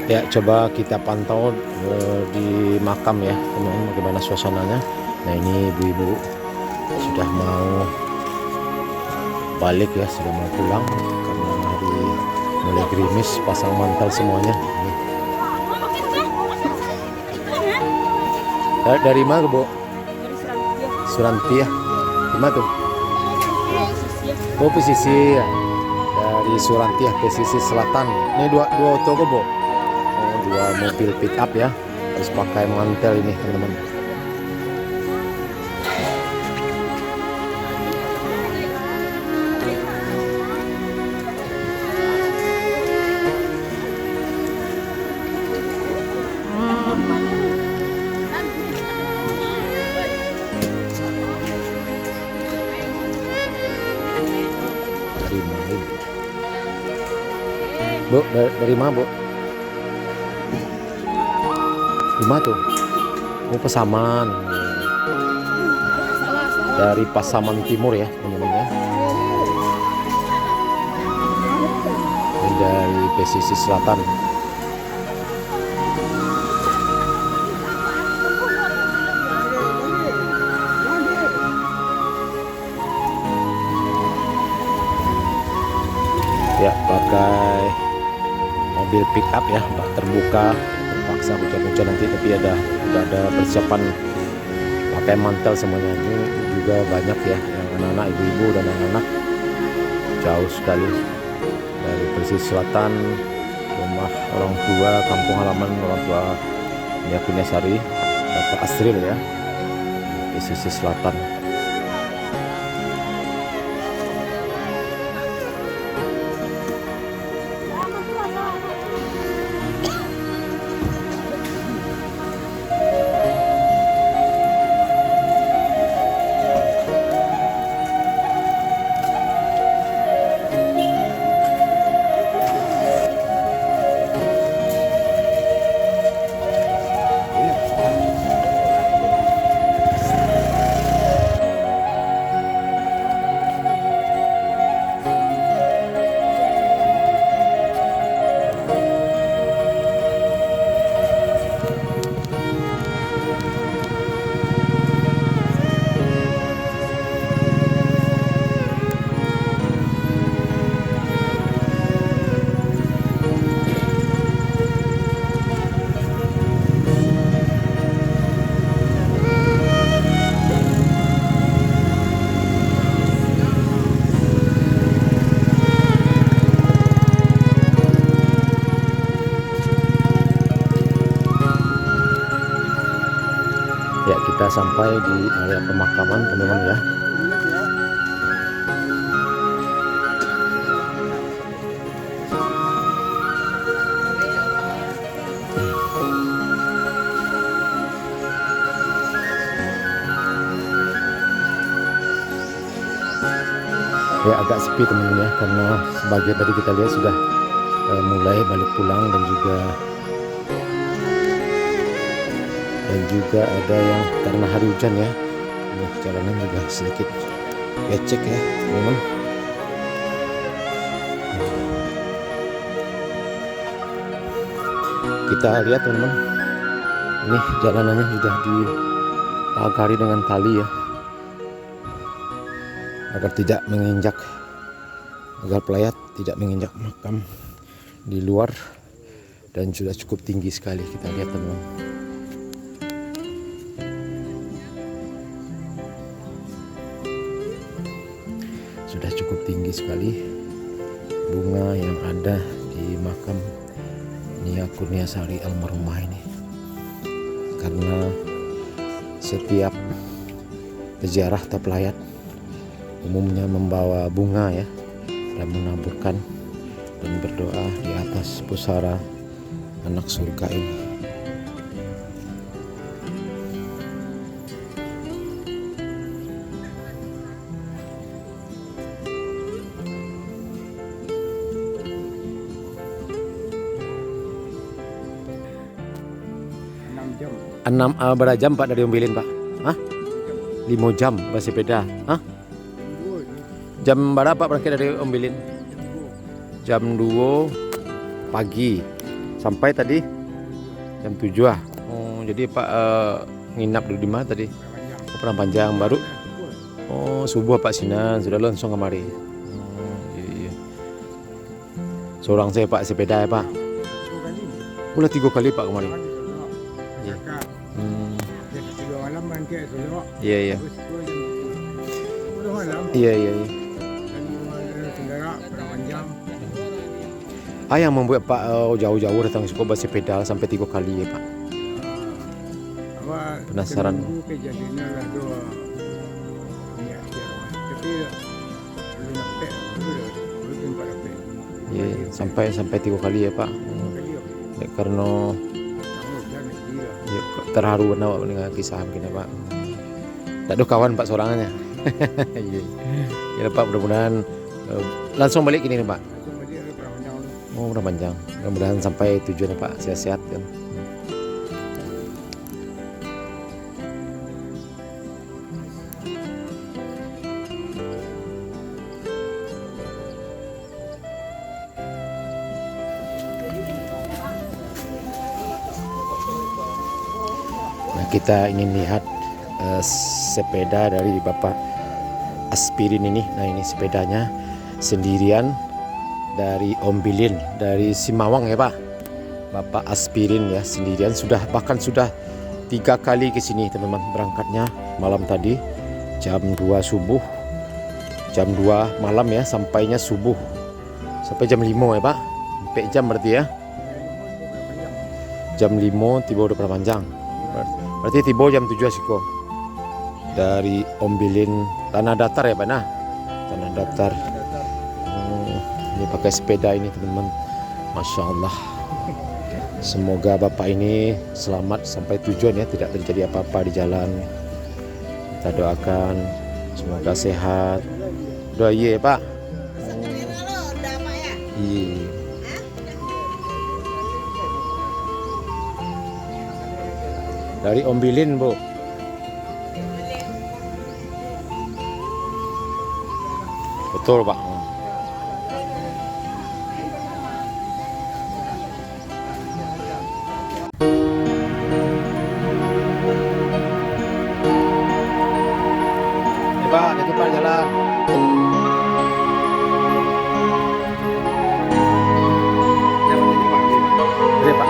Ya, coba kita pantau di makam ya, teman-teman, bagaimana suasananya. Nah, ini ibu-ibu sudah mau balik ya, sudah mau pulang karena hari mulai gerimis, pasang mantel semuanya. Nih. Dari mana, Bu? Suranti ya. Di mana tuh? Oh, pesisir. Dari Suranti ya, pesisir selatan. Ini dua toko, Bu. Oh, dua mobil pick up ya. Harus pakai mantel ini, teman-teman. Bu, dari mana, Bu? Di mana tuh? Oh, Pasaman. Dari Pasaman Timur ya, teman-teman ya. Ini dari pesisir selatan. Ya, pakai mobil pick up ya, bak terbuka, terpaksa hujan-hujan nanti, tapi udah ada persiapan pakai mantel semuanya. Ini juga banyak ya, yang anak-anak, ibu-ibu dan anak-anak jauh sekali dari pesisir selatan, rumah orang tua, kampung halaman orang tua Yakunia Sari, Bapak Asril ya, pesisir selatan. Ya, kita sampai di area pemakaman, teman-teman ya. Ya, agak sepi teman-teman ya, karena sebagian tadi kita lihat sudah mulai balik pulang, dan juga ada yang karena hari hujan ya, jalanan juga sedikit becek ya, teman-teman. Kita lihat, teman-teman, ini jalanannya sudah dipagari dengan tali ya, agar tidak menginjak, agar pelayat tidak menginjak makam di luar, dan sudah cukup tinggi sekali. Kita lihat, teman-teman. Sudah cukup tinggi sekali bunga yang ada di makam Nia Kurniasari almarhumah ini, karena setiap peziarah atau pelayat umumnya membawa bunga ya, dan menaburkan dan berdoa di atas pusara anak surga ini. Berapa jam Pak dari Ombilin Pak? Hah? 5 jam bersepeda? Hah? Jam berapa berangkat dari Ombilin? Jam 2 pagi Sampai tadi jam 7 ah. Oh, jadi Pak nginap dulu di mana tadi? Oh, Prapanjang baru. Oh, subuh Pak Sinan sudah langsung kemari. Oh, iya. Seorang saya Pak sepeda ya Pak. Udah 3 kali Pak kemarin. Iya. Iya iya. Iya iya. Yang membuat Pak jauh-jauh datang suka bersepeda sampai 3 kali ya Pak. Penasaran. Iya, sampai 3 kali ya Pak. Karena ya, terharu benar dengan kisah begini Pak. Tak ada kawan Pak sorangannya. Iya. Ya Pak, mudah-mudahan langsung balik ini nih Pak. Oh, udah panjang. Mudah-mudahan sampai tujuan Pak, sehat-sehat kan. Nah, kita ingin lihat sepeda dari Bapak Aspirin ini. Nah, ini sepedanya sendirian dari Om Bilin dari Simawang ya Pak. Bapak Aspirin ya sendirian, bahkan sudah 3 kali ke sini teman-teman. Berangkatnya malam tadi jam 2 subuh, jam 2 malam ya, sampainya subuh sampai jam 5 ya Pak. 4 jam berarti ya. Jam 5 tiba udah Prapanjang. Berarti tiba jam 7 siko. Dari Om Bilin Tanah Datar ya Pak. Nah, Tanah Datar. Ini pakai sepeda ini teman-teman. Masya Allah. Semoga Bapak ini selamat sampai tujuan ya, tidak terjadi apa-apa di jalan. Kita doakan semoga sehat. Doa iya ya Pak. Iya. Dari Om Bilin Bu. Betul Pak. Pak, itu Pak jalan. Ini Pak.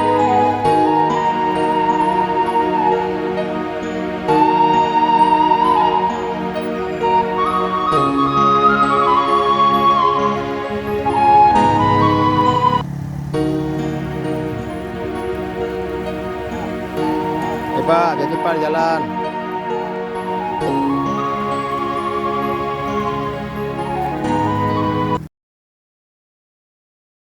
Pak, jadi Pak jalan.